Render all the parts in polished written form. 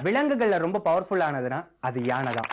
விலங்குகள்ல ரொம்ப பவர்ஃபுல்லானதுன்னா அது யானை தான்.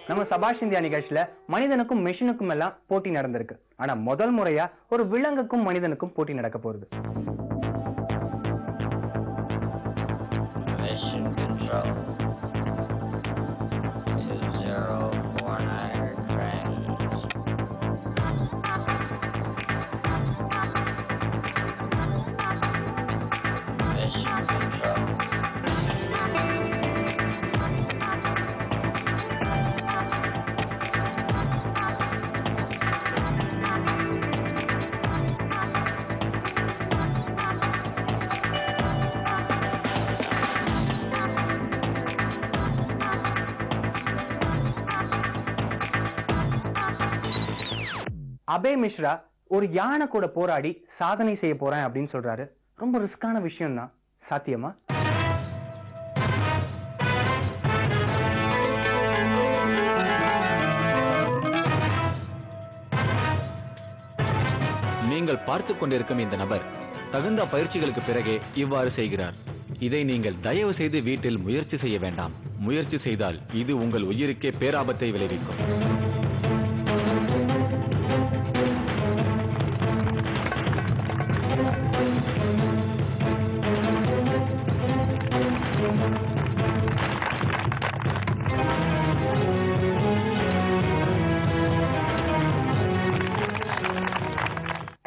நம்ம சபாஷ் இந்தியா நிகழ்ச்சியில மனிதனுக்கும் மெஷினுக்கும் எல்லாம் போட்டி நடந்திருக்கு. ஆனா முதல் முறையா ஒரு விலங்குக்கும் மனிதனுக்கும் போட்டி நடக்க போகுது. அபய் மிஸ்ரா ஒரு யானை கூட போராடி சாதனை செய்ய போறேன் அப்படின்னு சொல்றாரு. ரொம்ப ரிஸ்கான விஷயம் தான். சாத்தியமா? நீங்கள் பார்த்துக் கொண்டிருக்கும் இந்த நபர் தகுந்த பயிற்சிகளுக்கு பிறகே இவ்வாறு செய்கிறார். இதை நீங்கள் தயவு செய்து வீட்டில் முயற்சி செய்ய வேண்டாம். முயற்சி செய்தால் இது உங்கள் உயிருக்கே பேராபத்தை விளைவிக்கும்.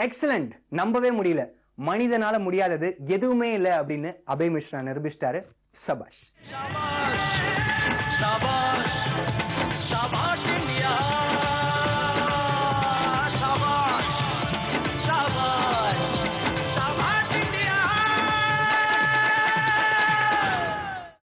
எக்ஸலண்ட். நம்பவே முடியல. மனிதனால முடியாதது எதுவுமே இல்லை அப்படின்னு அபய் மிஸ்ரா நிரூபிச்சிட்டாரு. சபாஷ்.